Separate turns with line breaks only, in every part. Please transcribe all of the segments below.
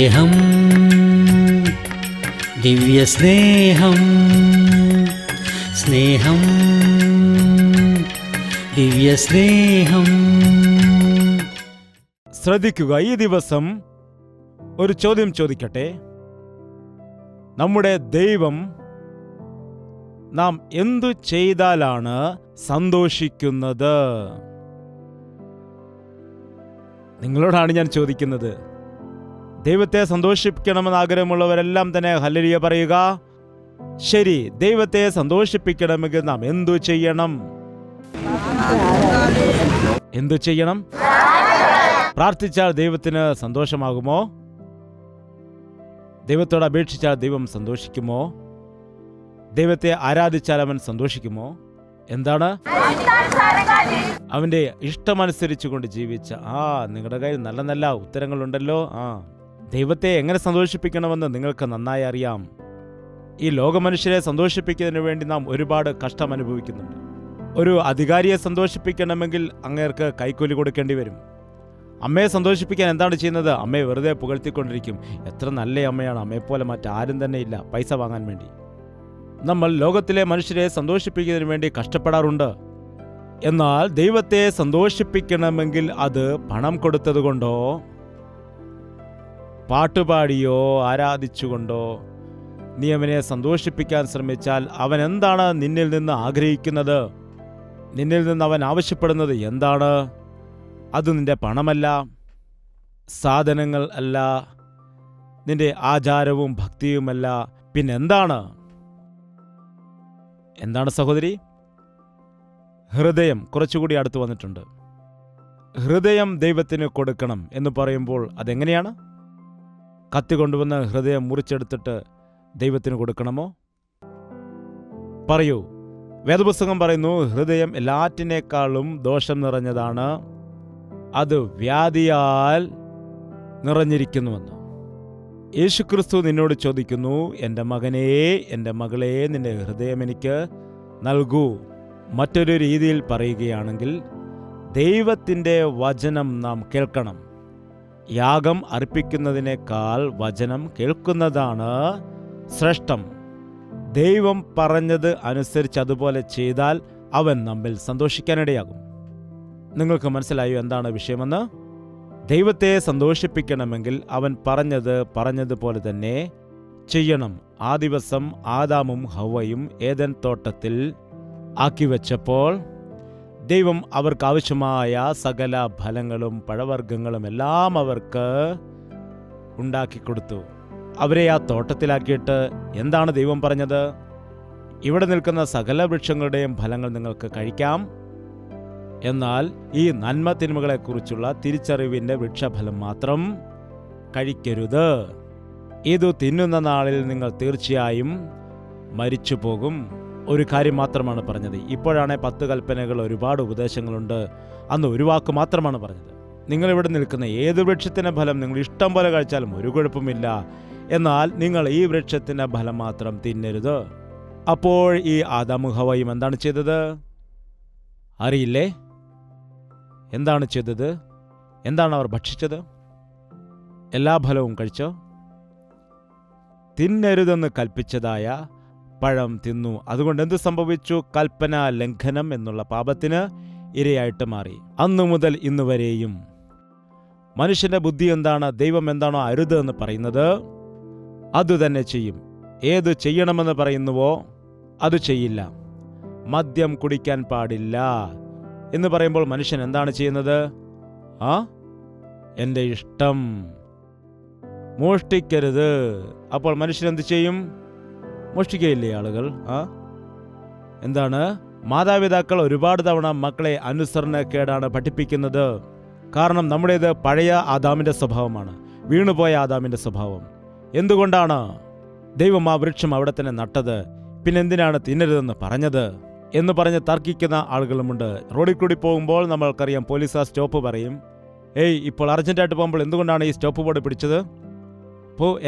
സ്നേഹം, ദിവ്യസ്നേഹം, സ്നേഹം, ദിവ്യസ്നേഹം.
ശ്രദ്ധിക്കുക, ഈ ദിവസം ഒരു ചോദ്യം ചോദിക്കട്ടെ. നമ്മുടെ ദൈവം നാം എന്തു ചെയ്താലാണ് സന്തോഷിക്കുന്നത്? നിങ്ങളോടാണ് ഞാൻ ചോദിക്കുന്നത്. ദൈവത്തെ സന്തോഷിപ്പിക്കണമെന്ന് ആഗ്രഹമുള്ളവരെല്ലാം തന്നെ ഹല്ലേലൂയ പറയുക. ശരി, ദൈവത്തെ സന്തോഷിപ്പിക്കണമെങ്കിൽ നാം എന്തു ചെയ്യണം? എന്തു ചെയ്യണം? പ്രാർത്ഥിച്ചാൽ ദൈവത്തിന് സന്തോഷമാകുമോ? ദൈവത്തോട് അപേക്ഷിച്ചാൽ ദൈവം സന്തോഷിക്കുമോ? ദൈവത്തെ ആരാധിച്ചാൽ അവൻ സന്തോഷിക്കുമോ? എന്താണ്? അവന്റെ ഇഷ്ടമനുസരിച്ചു കൊണ്ട് ജീവിച്ച നിങ്ങളുടെ കയ്യിൽ നല്ല നല്ല ഉത്തരങ്ങളുണ്ടല്ലോ. ദൈവത്തെ എങ്ങനെ സന്തോഷിപ്പിക്കണമെന്ന് നിങ്ങൾക്ക് നന്നായി അറിയാം. ഈ ലോകമനുഷ്യരെ സന്തോഷിപ്പിക്കുന്നതിന് വേണ്ടി നാം ഒരുപാട് കഷ്ടം അനുഭവിക്കുന്നുണ്ട്. ഒരു അധികാരിയെ സന്തോഷിപ്പിക്കണമെങ്കിൽ അങ്ങേർക്ക് കൈക്കൂലി കൊടുക്കേണ്ടി വരും. അമ്മയെ സന്തോഷിപ്പിക്കാൻ എന്താണ് ചെയ്യുന്നത്? അമ്മയെ വെറുതെ പുകഴ്ത്തിക്കൊണ്ടിരിക്കും. എത്ര നല്ല അമ്മയാണ്, അമ്മയെപ്പോലെ മറ്റാരും തന്നെ ഇല്ല, പൈസ വാങ്ങാൻ വേണ്ടി. നമ്മൾ ലോകത്തിലെ മനുഷ്യരെ സന്തോഷിപ്പിക്കുന്നതിന് വേണ്ടി കഷ്ടപ്പെടാറുണ്ട്. എന്നാൽ ദൈവത്തെ സന്തോഷിപ്പിക്കണമെങ്കിൽ അത് പണം കൊടുത്തതുകൊണ്ടോ പാട്ടുപാടിയോ ആരാധിച്ചുകൊണ്ടോ നീ അവനെ സന്തോഷിപ്പിക്കാൻ ശ്രമിച്ചാൽ അവൻ എന്താണ് നിന്നിൽ നിന്ന് ആഗ്രഹിക്കുന്നത്? നിന്നിൽ നിന്ന് അവൻ ആവശ്യപ്പെടുന്നത് എന്താണ്? അത് നിന്റെ പണമല്ല, സാധനങ്ങൾ അല്ല, നിന്റെ ആചാരവും ഭക്തിയുമല്ല, പിന്നെന്താണ്? എന്താണ് സഹോദരി? ഹൃദയം കുറച്ചുകൂടി അടുത്ത് വന്നിട്ടുണ്ട്. ഹൃദയം ദൈവത്തിന് കൊടുക്കണം എന്ന് പറയുമ്പോൾ അതെങ്ങനെയാണ്? കത്തി കൊണ്ടുവന്ന് ഹൃദയം മുറിച്ചെടുത്തിട്ട് ദൈവത്തിന് കൊടുക്കണമോ? പറയൂ. വേദപുസ്തകം പറയുന്നു, ഹൃദയം എല്ലാറ്റിനേക്കാളും ദോഷം നിറഞ്ഞതാണ്, അത് വ്യാധിയാൽ നിറഞ്ഞിരിക്കുന്നുവെന്ന്. യേശുക്രിസ്തു നിന്നോട് ചോദിക്കുന്നു, എൻ്റെ മകനേ, എൻ്റെ മകളെ, നിന്റെ ഹൃദയം എനിക്ക് നൽകൂ. മറ്റൊരു രീതിയിൽ പറയുകയാണെങ്കിൽ ദൈവത്തിൻ്റെ വചനം നാം കേൾക്കണം. യാഗം അർപ്പിക്കുന്നതിനേക്കാൾ വചനം കേൾക്കുന്നതാണ് ശ്രേഷ്ഠം. ദൈവം പറഞ്ഞത് അനുസരിച്ച് അതുപോലെ ചെയ്താൽ അവൻ നമ്മിൽ സന്തോഷിക്കാനിടയാകും. നിങ്ങൾക്ക് മനസ്സിലായോ എന്താണ് വിഷയമെന്ന്? ദൈവത്തെ സന്തോഷിപ്പിക്കണമെങ്കിൽ അവൻ പറഞ്ഞതുപോലെ തന്നെ ചെയ്യണം. ആ ദിവസം ആദാമും ഹവ്വയും ഏദൻ തോട്ടത്തിൽ ആക്കി വെച്ചപ്പോൾ ദൈവം അവർക്ക് ആവശ്യമായ സകല ഫലങ്ങളും പഴവർഗ്ഗങ്ങളും എല്ലാം അവർക്ക് ഉണ്ടാക്കിക്കൊടുത്തു. അവരെ ആ തോട്ടത്തിലാക്കിയിട്ട് എന്താണ് ദൈവം പറഞ്ഞത്? ഇവിടെ നിൽക്കുന്ന സകല വൃക്ഷങ്ങളുടെയും ഫലങ്ങൾ നിങ്ങൾക്ക് കഴിക്കാം, എന്നാൽ ഈ നന്മ തിന്മകളെക്കുറിച്ചുള്ള തിരിച്ചറിവിൻ്റെ വൃക്ഷഫലം മാത്രം കഴിക്കരുത്. ഇത് തിന്നുന്ന നാളിൽ നിങ്ങൾ തീർച്ചയായും മരിച്ചു പോകും. ഒരു കാര്യം മാത്രമാണ് പറഞ്ഞത്. ഇപ്പോഴാണ് 10 കൽപ്പനകൾ, ഒരുപാട് ഉപദേശങ്ങളുണ്ട്. അന്ന് ഒരു വാക്ക് മാത്രമാണ് പറഞ്ഞത്. നിങ്ങളിവിടെ നിൽക്കുന്ന ഏത് വൃക്ഷത്തിൻ്റെ ഫലം നിങ്ങൾ ഇഷ്ടം പോലെ കഴിച്ചാലും ഒരു കുഴപ്പമില്ല, എന്നാൽ നിങ്ങൾ ഈ വൃക്ഷത്തിൻ്റെ ഫലം മാത്രം തിന്നരുത്. അപ്പോൾ ഈ ആദാമും ഹവ്വയും എന്താണ് ചെയ്തത്? അറിയില്ലേ? എന്താണ് ചെയ്തത്? എന്താണ് അവർ ഭക്ഷിച്ചത്? എല്ലാ ഫലവും കഴിച്ചോ? തിന്നരുതെന്ന് കൽപ്പിച്ചതായ പഴം തിന്നു. അതുകൊണ്ട് എന്ത് സംഭവിച്ചു? കൽപ്പന ലംഘനം എന്നുള്ള പാപത്തിന് ഇരയായിട്ട് മാറി. അന്നു മുതൽ ഇന്ന് വരെയും മനുഷ്യന്റെ ബുദ്ധി എന്താണ്? ദൈവം എന്താണോ അരുത് എന്ന് പറയുന്നത് അതുതന്നെ ചെയ്യും. ഏത് ചെയ്യണമെന്ന് പറയുന്നുവോ അത് ചെയ്യില്ല. മദ്യം കുടിക്കാൻ പാടില്ല എന്ന് പറയുമ്പോൾ മനുഷ്യൻ എന്താണ് ചെയ്യുന്നത്? എൻ്റെ ഇഷ്ടം. മോഷ്ടിക്കരുത്. അപ്പോൾ മനുഷ്യൻ എന്ത് ചെയ്യും? മോഷ്ടിക്കുകയില്ലേ ആളുകൾ? എന്താണ്? മാതാപിതാക്കൾ ഒരുപാട് തവണ മക്കളെ അനുസരണക്കേടാണ് പഠിപ്പിക്കുന്നത്. കാരണം നമ്മുടേത് പഴയ ആദാമിൻ്റെ സ്വഭാവമാണ്, വീണുപോയ ആദാമിൻ്റെ സ്വഭാവം. എന്തുകൊണ്ടാണ് ദൈവം ആ വൃക്ഷം അവിടെ തന്നെ നട്ടത്? പിന്നെന്തിനാണ് തിന്നരുതെന്ന് പറഞ്ഞത് എന്ന് പറഞ്ഞ് തർക്കിക്കുന്ന ആളുകളുമുണ്ട്. റോഡിൽ കൂടി പോകുമ്പോൾ നമ്മൾക്കറിയാം, പോലീസ് ആ സ്റ്റോപ്പ് പറയും. ഇപ്പോൾ അർജന്റായിട്ട് പോകുമ്പോൾ എന്തുകൊണ്ടാണ് ഈ സ്റ്റോപ്പ് ബോർഡ് പിടിച്ചത്?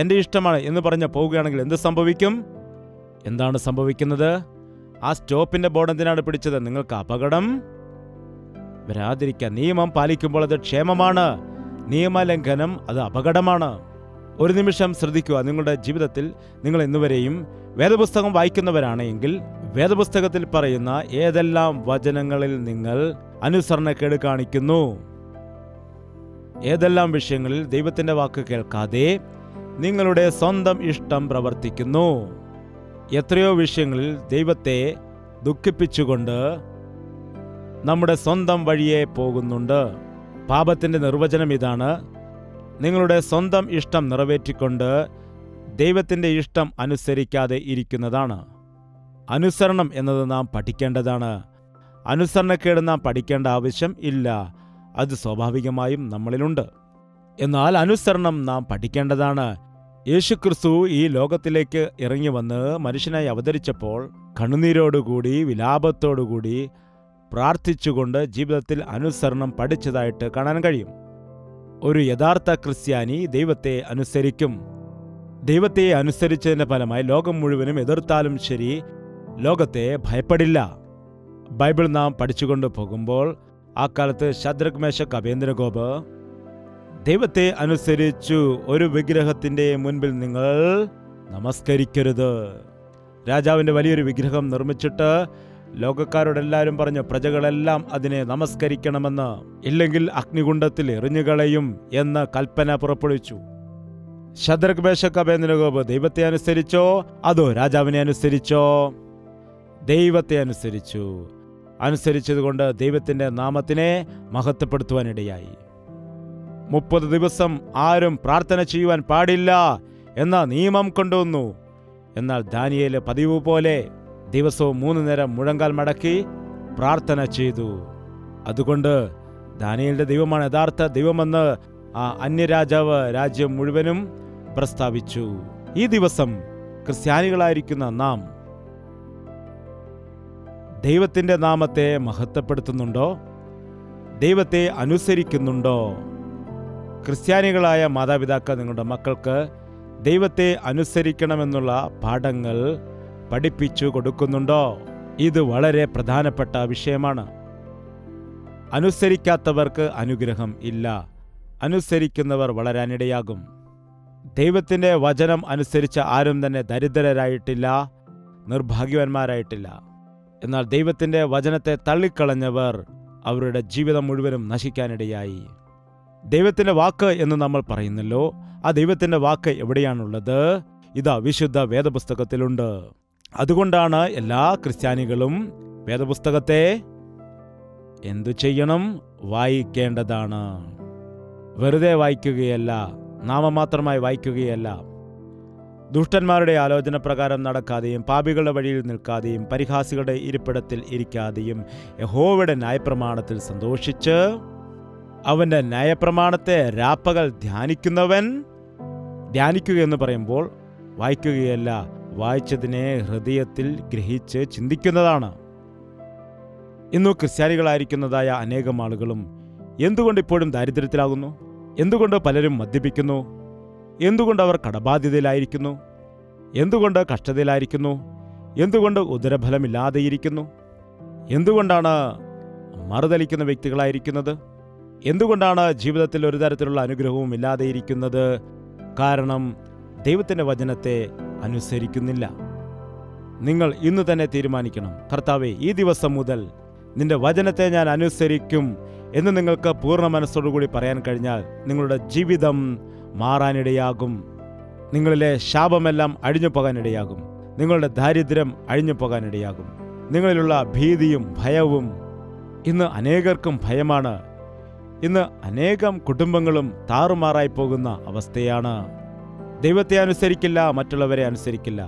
എൻ്റെ ഇഷ്ടമാണ് എന്ന് പറഞ്ഞ് പോവുകയാണെങ്കിൽ എന്ത് സംഭവിക്കും? എന്താണ് സംഭവിക്കുന്നത്? ആ സ്റ്റോപ്പിന്റെ ബോർഡ് എന്തിനാണ് പിടിച്ചത്? നിങ്ങൾക്ക് അപകടം വരാതിരിക്കാൻ. നിയമം പാലിക്കുമ്പോൾ അത് ക്ഷേമമാണ്, നിയമലംഘനം അത് അപകടമാണ്. ഒരു നിമിഷം ശ്രദ്ധിക്കുക. നിങ്ങളുടെ ജീവിതത്തിൽ നിങ്ങൾ ഇന്നുവരെയും വേദപുസ്തകം വായിക്കുന്നവരാണ് എങ്കിൽ വേദപുസ്തകത്തിൽ പറയുന്ന ഏതെല്ലാം വചനങ്ങളിൽ നിങ്ങൾ അനുസരണക്കേട് കാണിക്കുന്നു? ഏതെല്ലാം വിഷയങ്ങളിൽ ദൈവത്തിൻ്റെ വാക്ക് കേൾക്കാതെ നിങ്ങളുടെ സ്വന്തം ഇഷ്ടം പ്രവർത്തിക്കുന്നു? എത്രയോ വിഷയങ്ങളിൽ ദൈവത്തെ ദുഃഖിപ്പിച്ചുകൊണ്ട് നമ്മുടെ സ്വന്തം വഴിയെ പോകുന്നുണ്ട്. പാപത്തിൻ്റെ നിർവചനം ഇതാണ്: നിങ്ങളുടെ സ്വന്തം ഇഷ്ടം നിറവേറ്റിക്കൊണ്ട് ദൈവത്തിൻ്റെ ഇഷ്ടം അനുസരിക്കാതെ ഇരിക്കുന്നതാണ്. അനുസരണം എന്നത് നാം പഠിക്കേണ്ടതാണ്. അനുസരണക്കേട് നാം പഠിക്കേണ്ട ആവശ്യം ഇല്ല, അത് സ്വാഭാവികമായും നമ്മളിലുണ്ട്. എന്നാൽ അനുസരണം നാം പഠിക്കേണ്ടതാണ്. യേശുക്രിസ്തു ഈ ലോകത്തിലേക്ക് ഇറങ്ങി വന്ന് മനുഷ്യനായി അവതരിച്ചപ്പോൾ കണ്ണുനീരോടുകൂടി വിലാപത്തോടുകൂടി പ്രാർത്ഥിച്ചുകൊണ്ട് ജീവിതത്തിൽ അനുസരണം പഠിച്ചതായിട്ട് കാണാൻ കഴിയും. ഒരു യഥാർത്ഥ ക്രിസ്ത്യാനി ദൈവത്തെ അനുസരിക്കും. ദൈവത്തെ അനുസരിച്ചതിൻ്റെ ഫലമായി ലോകം മുഴുവനും എതിർത്താലും ശരി, ലോകത്തെ ഭയപ്പെടില്ല. ബൈബിൾ നാം പഠിച്ചുകൊണ്ട് പോകുമ്പോൾ ആ കാലത്ത് ശദ്രക്, മേശക്, അബേദ്നെഗോ ദൈവത്തെ അനുസരിച്ചു. ഒരു വിഗ്രഹത്തിൻ്റെ മുൻപിൽ നിങ്ങൾ നമസ്കരിക്കരുത്. രാജാവിൻ്റെ വലിയൊരു വിഗ്രഹം നിർമ്മിച്ചിട്ട് ലോകക്കാരോടെല്ലാവരും പറഞ്ഞു, പ്രജകളെല്ലാം അതിനെ നമസ്കരിക്കണമെന്ന്, ഇല്ലെങ്കിൽ അഗ്നികുണ്ഡത്തിൽ എറിഞ്ഞുകളയും എന്ന് കൽപ്പന പുറപ്പെടുവിച്ചു. ശദ്രക്, മേശക്, അബേദ്നെഗോ ദൈവത്തെ അനുസരിച്ചോ അതോ രാജാവിനെ അനുസരിച്ചോ? ദൈവത്തെ അനുസരിച്ചു. അനുസരിച്ചതുകൊണ്ട് ദൈവത്തിൻ്റെ നാമത്തിനെ മഹത്വപ്പെടുത്തുവാനിടയായി. 30 ദിവസം ആരും പ്രാർത്ഥന ചെയ്യുവാൻ പാടില്ല എന്ന നിയമം കൊണ്ടുവന്നു. എന്നാൽ ദാനിയേൽ പതിവ് പോലെ ദിവസവും 3 നേരം മുഴങ്കാൽ മടക്കി പ്രാർത്ഥന ചെയ്തു. അതുകൊണ്ട് ദാനിയേലിന്റെ ദൈവമാണ് യഥാർത്ഥ ദൈവമെന്ന് ആ അന്യരാജാവ് രാജ്യം മുഴുവനും പ്രസ്താവിച്ചു. ഈ ദിവസം ക്രിസ്ത്യാനികളായിരിക്കുന്ന നാം ദൈവത്തിൻ്റെ നാമത്തെ മഹത്വപ്പെടുത്തുന്നുണ്ടോ? ദൈവത്തെ അനുസരിക്കുന്നുണ്ടോ? ക്രിസ്ത്യാനികളായ മാതാപിതാക്കൾ നിങ്ങളുടെ മക്കൾക്ക് ദൈവത്തെ അനുസരിക്കണമെന്നുള്ള പാഠങ്ങൾ പഠിപ്പിച്ചു കൊടുക്കുന്നുണ്ടോ? ഇത് വളരെ പ്രധാനപ്പെട്ട വിഷയമാണ്. അനുസരിക്കാത്തവർക്ക് അനുഗ്രഹം ഇല്ല. അനുസരിക്കുന്നവർ വളരാനിടയാകും. ദൈവത്തിൻ്റെ വചനം അനുസരിച്ച ആരും തന്നെ ദരിദ്രരായിട്ടില്ല, നിർഭാഗ്യവാന്മാരായിട്ടില്ല. എന്നാൽ ദൈവത്തിൻ്റെ വചനത്തെ തള്ളിക്കളഞ്ഞവർ അവരുടെ ജീവിതം മുഴുവനും നശിക്കാനിടയായി. ദൈവത്തിൻ്റെ വാക്ക് എന്ന് നമ്മൾ പറയുന്നല്ലോ, ആ ദൈവത്തിൻ്റെ വാക്ക് എവിടെയാണുള്ളത്? ഇതാ വിശുദ്ധ വേദപുസ്തകത്തിലുണ്ട്. അതുകൊണ്ടാണ് എല്ലാ ക്രിസ്ത്യാനികളും വേദപുസ്തകത്തെ എന്തു ചെയ്യണം? വായിക്കേണ്ടതാണ്. വെറുതെ വായിക്കുകയല്ല, നാമമാത്രമായി വായിക്കുകയല്ല. ദുഷ്ടന്മാരുടെ ആലോചന പ്രകാരം നടക്കാതെയും പാപികളുടെ വഴിയിൽ നിൽക്കാതെയും പരിഹാസികളുടെ ഇരിപ്പിടത്തിൽ ഇരിക്കാതെയും യഹോവയുടെ ന്യായപ്രമാണത്തിൽ സന്തോഷിച്ച് അവൻ്റെ ന്യായപ്രമാണത്തെ രാപ്പകൽ ധ്യാനിക്കുന്നവൻ. ധ്യാനിക്കുക എന്ന് പറയുമ്പോൾ വായിക്കുകയല്ല, വായിച്ചതിനെ ഹൃദയത്തിൽ ഗ്രഹിച്ച് ചിന്തിക്കുന്നതാണ്. ഇന്നു ക്രിസ്ത്യാനികളായിരിക്കുന്നതായ അനേകം ആളുകളും എന്തുകൊണ്ട് ഇപ്പോഴും ദാരിദ്ര്യത്തിലാകുന്നു? എന്തുകൊണ്ട് പലരും മദ്യപിക്കുന്നു? എന്തുകൊണ്ട് അവർ കടബാധ്യതയിലായിരിക്കുന്നു? എന്തുകൊണ്ട് കഷ്ടതയിലായിരിക്കുന്നു? എന്തുകൊണ്ട് ഉദരഫലമില്ലാതെയിരിക്കുന്നു? എന്തുകൊണ്ടാണ് മറുതലിക്കുന്ന വ്യക്തികളായിരിക്കുന്നത്? എന്തുകൊണ്ടാണ് ജീവിതത്തിൽ ഒരു തരത്തിലുള്ള അനുഗ്രഹവും ഇല്ലാതെയിരിക്കുന്നത്? കാരണം ദൈവത്തിൻ്റെ വചനത്തെ അനുസരിക്കുന്നില്ല. നിങ്ങൾ ഇന്ന് തന്നെ തീരുമാനിക്കണം, കർത്താവേ, ഈ ദിവസം മുതൽ നിന്റെ വചനത്തെ ഞാൻ അനുസരിക്കും എന്ന് നിങ്ങൾക്ക് പൂർണ്ണ മനസ്സോടുകൂടി പറയാൻ കഴിഞ്ഞാൽ നിങ്ങളുടെ ജീവിതം മാറാനിടയാകും. നിങ്ങളിലെ ശാപമെല്ലാം അഴിഞ്ഞു പോകാനിടയാകും. നിങ്ങളുടെ ദാരിദ്ര്യം അഴിഞ്ഞു പോകാനിടയാകും. നിങ്ങളിലുള്ള ഭീതിയും ഭയവും. ഇന്ന് അനേകർക്കും ഭയമാണ്. ഇന്ന് അനേകം കുടുംബങ്ങളും താറുമാറായി പോകുന്ന അവസ്ഥയാണ്. ദൈവത്തെ അനുസരിക്കില്ല, മറ്റുള്ളവരെ അനുസരിക്കില്ല.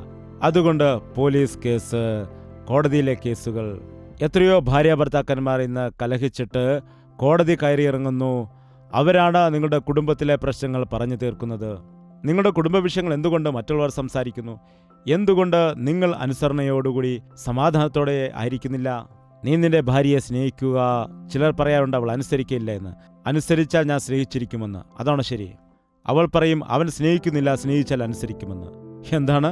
അതുകൊണ്ട് പോലീസ് കേസ്, കോടതിയിലെ കേസുകൾ. എത്രയോ ഭാര്യാഭർത്താക്കന്മാർ ഇന്ന് കലഹിച്ചിട്ട് കോടതി കയറിയിറങ്ങുന്നു. അവരാണ് നിങ്ങളുടെ കുടുംബത്തിലെ പ്രശ്നങ്ങൾ പറഞ്ഞു തീർക്കുന്നത്. നിങ്ങളുടെ കുടുംബ വിഷയങ്ങൾ എന്തുകൊണ്ട് മറ്റുള്ളവർ സംസാരിക്കുന്നു? എന്തുകൊണ്ട് നിങ്ങൾ അനുസരണയോടുകൂടി സമാധാനത്തോടെ ആയിരിക്കുന്നില്ല? നീ നിന്റെ ഭാര്യയെ സ്നേഹിക്കുക. ചിലർ പറയാറുണ്ട് അവൾ അനുസരിക്കില്ല എന്ന്. അനുസരിച്ചാൽ ഞാൻ സ്നേഹിച്ചിരിക്കുമെന്ന്. അതാണ് ശരി. അവൾ പറയും അവൻ സ്നേഹിക്കുന്നില്ല, സ്നേഹിച്ചാൽ അനുസരിക്കുമെന്ന്. എന്താണ്?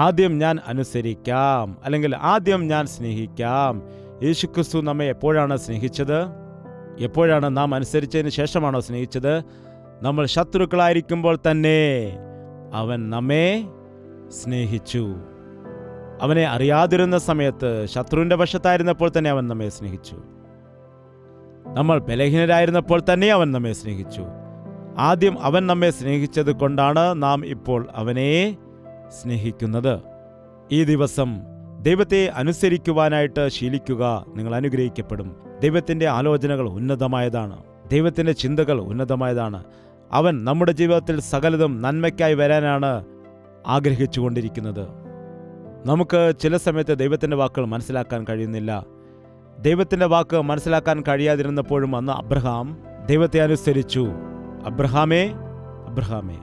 ആദ്യം ഞാൻ അനുസരിക്കാം, അല്ലെങ്കിൽ ആദ്യം ഞാൻ സ്നേഹിക്കാം. യേശുക്രിസ്തു നമ്മെ എപ്പോഴാണ് സ്നേഹിച്ചത്? എപ്പോഴാണ് നാം അനുസരിച്ചതിന് ശേഷമാണോ സ്നേഹിച്ചത്? നമ്മൾ ശത്രുക്കളായിരിക്കുമ്പോൾ തന്നെ അവൻ നമ്മെ സ്നേഹിച്ചു. അവനെ അറിയാതിരുന്ന സമയത്ത്, ശത്രുവിൻ്റെ വശത്തായിരുന്നപ്പോൾ തന്നെ അവൻ നമ്മെ സ്നേഹിച്ചു. നമ്മൾ ബലഹീനരായിരുന്നപ്പോൾ തന്നെ അവൻ നമ്മെ സ്നേഹിച്ചു. ആദ്യം അവൻ നമ്മെ സ്നേഹിച്ചത് കൊണ്ടാണ് നാം ഇപ്പോൾ അവനെ സ്നേഹിക്കുന്നത്. ഈ ദിവസം ദൈവത്തെ അനുസരിക്കുവാനായിട്ട് ശീലിക്കുക. നിങ്ങൾ അനുഗ്രഹിക്കപ്പെടും. ദൈവത്തിൻ്റെ ആലോചനകൾ ഉന്നതമായതാണ്. ദൈവത്തിൻ്റെ ചിന്തകൾ ഉന്നതമായതാണ്. അവൻ നമ്മുടെ ജീവിതത്തിൽ സകലതും നന്മയ്ക്കായി വരാനാണ് ആഗ്രഹിച്ചുകൊണ്ടിരിക്കുന്നത്. നമുക്ക് ചില സമയത്ത് ദൈവത്തിൻ്റെ വാക്കുകൾ മനസ്സിലാക്കാൻ കഴിയുന്നില്ല. ദൈവത്തിൻ്റെ വാക്ക് മനസ്സിലാക്കാൻ കഴിയാതിരുന്നപ്പോഴും അന്ന് അബ്രഹാം ദൈവത്തെ അനുസരിച്ചു. അബ്രഹാമേ, അബ്രഹാമേ,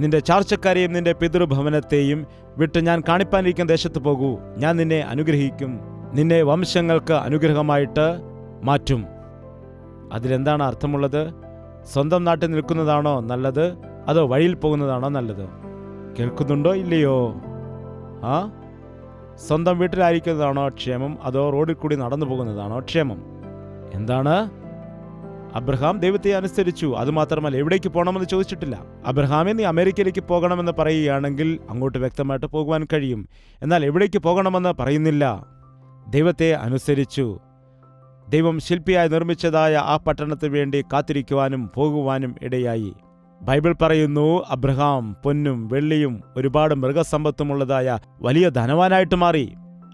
നിന്റെ ചാർച്ചക്കാരെയും നിന്റെ പിതൃഭവനത്തെയും വിട്ട് ഞാൻ കാണിപ്പാനിരിക്കുന്ന ദേശത്ത് പോകൂ. ഞാൻ നിന്നെ അനുഗ്രഹിക്കും. നിന്നെ വംശങ്ങൾക്ക് അനുഗ്രഹമായിട്ട് മാറ്റും. അതിലെന്താണ് അർത്ഥമുള്ളത്? സ്വന്തം നാട്ടിൽ നിൽക്കുന്നതാണോ നല്ലത്, അതോ വഴിയിൽ പോകുന്നതാണോ നല്ലത്? കേൾക്കുന്നുണ്ടോ ഇല്ലയോ? സ്വന്തം വീട്ടിലായിരിക്കുന്നതാണോ ക്ഷേമം, അതോ റോഡിൽ കൂടി നടന്നു പോകുന്നതാണോ ക്ഷേമം? എന്താണ്? അബ്രഹാം ദൈവത്തെ അനുസരിച്ചു. അതുമാത്രമല്ല, എവിടേക്ക് പോകണമെന്ന് ചോദിച്ചിട്ടില്ല. അബ്രഹാമെ, നീ അമേരിക്കയിലേക്ക് പോകണമെന്ന് പറയുകയാണെങ്കിൽ അങ്ങോട്ട് വ്യക്തമായിട്ട് പോകുവാൻ കഴിയും. എന്നാൽ എവിടേക്ക് പോകണമെന്ന് പറയുന്നില്ല. ദൈവത്തെ അനുസരിച്ചു. ദൈവം ശില്പിയായി നിർമ്മിച്ചതായ ആ പട്ടണത്തിന് വേണ്ടി കാത്തിരിക്കുവാനും പോകുവാനും ഇടയായി. ബൈബിൾ പറയുന്നു, അബ്രഹാം പൊന്നും വെള്ളിയും ഒരുപാട് മൃഗസമ്പത്തുമുള്ളതായ വലിയ ധനവാനായിട്ട് മാറി.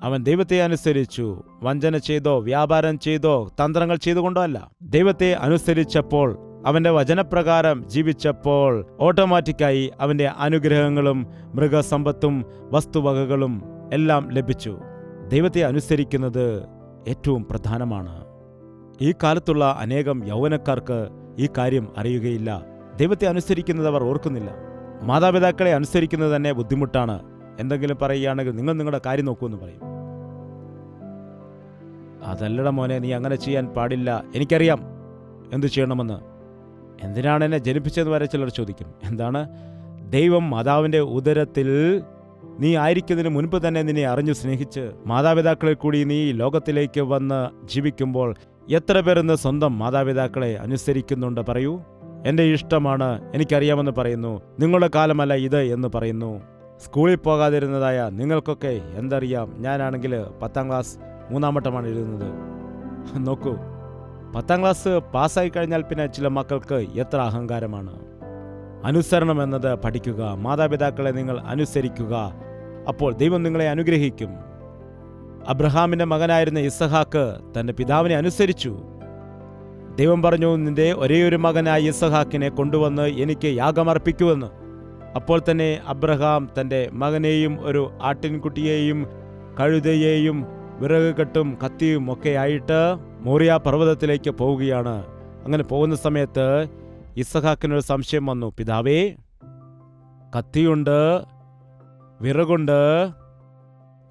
അവൻ ദൈവത്തെ അനുസരിച്ചു. വഞ്ചന ചെയ്തോ വ്യാപാരം ചെയ്തോ തന്ത്രങ്ങൾ ചെയ്തുകൊണ്ടോ അല്ല. ദൈവത്തെ അനുസരിച്ചപ്പോൾ, അവന്റെ വചനപ്രകാരം ജീവിച്ചപ്പോൾ ഓട്ടോമാറ്റിക്കായി അവന്റെ അനുഗ്രഹങ്ങളും മൃഗസമ്പത്തും വസ്തുവകകളും എല്ലാം ലഭിച്ചു. ദൈവത്തെ അനുസരിക്കുന്നത് ഏറ്റവും പ്രധാനമാണ്. ഈ കാലത്തുള്ള അനേകം യൗവനക്കാർക്ക് ഈ കാര്യം അറിയുകയില്ല. ദൈവത്തെ അനുസരിക്കുന്നത് അവർ ഓർക്കുന്നില്ല. മാതാപിതാക്കളെ അനുസരിക്കുന്നത് തന്നെ ബുദ്ധിമുട്ടാണ്. എന്തെങ്കിലും പറയുകയാണെങ്കിൽ നിങ്ങൾ നിങ്ങളുടെ കാര്യം നോക്കൂ എന്ന് പറയും. അതല്ലട മോനെ, നീ അങ്ങനെ ചെയ്യാൻ പാടില്ല. എനിക്കറിയാം എന്തു ചെയ്യണമെന്ന്. എന്തിനാണ് എന്നെ ജനിപ്പിച്ചതെന്ന് വരെ ചിലർ ചോദിക്കും. എന്താണ്? ദൈവം മാതാവിൻ്റെ ഉദരത്തിൽ നീ ആയിരിക്കുന്നതിന് മുൻപ് തന്നെ നിന്നെ അറിഞ്ഞു സ്നേഹിച്ച് മാതാപിതാക്കളിൽ കൂടി നീ ലോകത്തിലേക്ക് വന്ന് ജീവിക്കുമ്പോൾ എത്ര പേർ ഇന്ന് സ്വന്തം മാതാപിതാക്കളെ അനുസരിക്കുന്നുണ്ട്? പറയൂ. എൻ്റെ ഇഷ്ടമാണ്, എനിക്കറിയാമെന്ന് പറയുന്നു. നിങ്ങളുടെ കാലമല്ല ഇത് എന്ന് പറയുന്നു. സ്കൂളിൽ പോകാതിരുന്നതായ നിങ്ങൾക്കൊക്കെ എന്തറിയാം? ഞാനാണെങ്കിൽ 10ാം ക്ലാസ് 3ാം വട്ടമാണ് എഴുതുന്നത്. നോക്കൂ, 10ാം ക്ലാസ് പാസ്സായി കഴിഞ്ഞാൽ പിന്നെ ചില മക്കൾക്ക് എത്ര അഹങ്കാരമാണ്. അനുസരണം എന്നത് പഠിക്കുക. മാതാപിതാക്കളെ നിങ്ങൾ അനുസരിക്കുക. അപ്പോൾ ദൈവം നിങ്ങളെ അനുഗ്രഹിക്കും. അബ്രഹാമിൻ്റെ മകനായിരുന്ന ഇസഹാക്ക് തൻ്റെ പിതാവിനെ അനുസരിച്ചു. ദൈവം പറഞ്ഞു, നിന്റെ ഒരേയൊരു മകനായ ഇസഹാക്കിനെ കൊണ്ടുവന്ന് എനിക്ക് യാഗമർപ്പിക്കുമെന്ന്. അപ്പോൾ തന്നെ അബ്രഹാം തൻ്റെ മകനെയും ഒരു ആട്ടിൻകുട്ടിയെയും കഴുതയെയും വിറക് കെട്ടും കത്തിയും ഒക്കെ ആയിട്ട് മോറിയ പർവ്വതത്തിലേക്ക് പോവുകയാണ്. അങ്ങനെ പോകുന്ന സമയത്ത് ഇസഹാക്കിനൊരു സംശയം വന്നു. പിതാവേ, കത്തിയുണ്ട്, വിറകുണ്ട്,